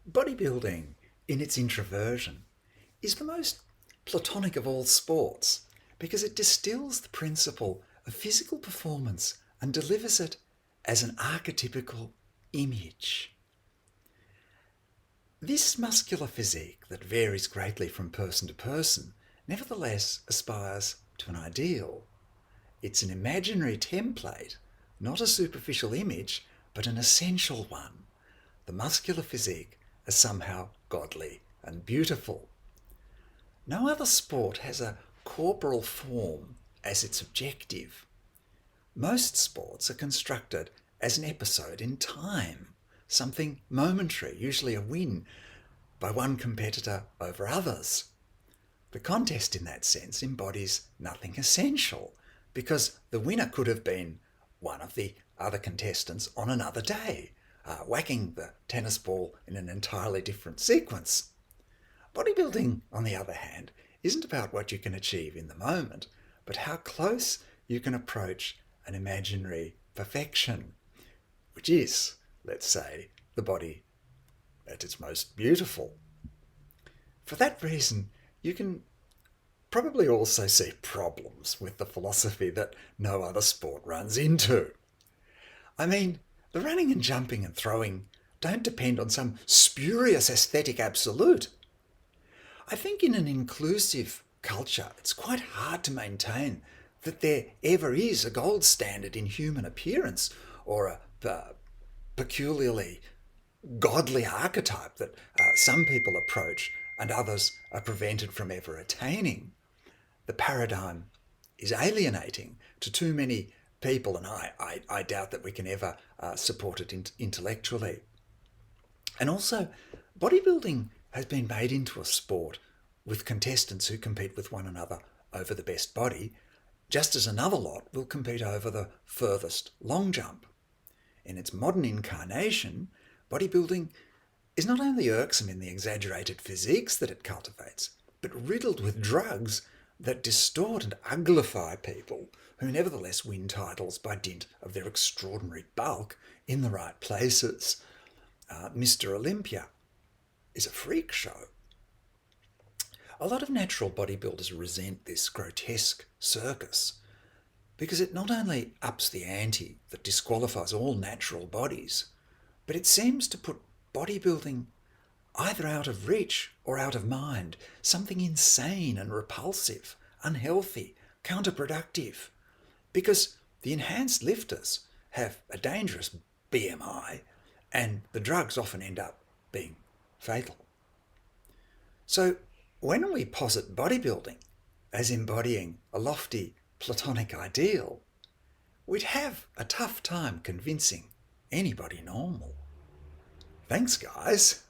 Bodybuilding, in its introversion, is the most platonic of all sports because it distills the principle of physical performance and delivers it as an archetypical image. This muscular physique that varies greatly from person to person nevertheless aspires to an ideal. It's an imaginary template, not a superficial image, but an essential one. The muscular physique as somehow godly and beautiful. No other sport has a corporal form as its objective. Most sports are constructed as an episode in time, something momentary, usually a win by one competitor over others. The contest in that sense embodies nothing essential because the winner could have been one of the other contestants on another day, whacking the tennis ball in an entirely different sequence. Bodybuilding, on the other hand, isn't about what you can achieve in the moment, but how close you can approach an imaginary perfection, which is, let's say, the body at its most beautiful. For that reason, you can probably also see problems with the philosophy that no other sport runs into. I mean, the running and jumping and throwing don't depend on some spurious aesthetic absolute. I think in an inclusive culture, it's quite hard to maintain that there ever is a gold standard in human appearance or a peculiarly godly archetype that some people approach and others are prevented from ever attaining. The paradigm is alienating to too many people, and I doubt that we can ever support it intellectually. And also, bodybuilding has been made into a sport with contestants who compete with one another over the best body, just as another lot will compete over the furthest long jump. In its modern incarnation, bodybuilding is not only irksome in the exaggerated physiques that it cultivates, but riddled with drugs that distort and uglify people who nevertheless win titles by dint of their extraordinary bulk in the right places. Mr. Olympia is a freak show. A lot of natural bodybuilders resent this grotesque circus because it not only ups the ante that disqualifies all natural bodies, but it seems to put bodybuilding either out of reach or out of mind, something insane and repulsive, unhealthy, counterproductive, because the enhanced lifters have a dangerous BMI and the drugs often end up being fatal. So when we posit bodybuilding as embodying a lofty platonic ideal, we'd have a tough time convincing anybody normal. Thanks, guys.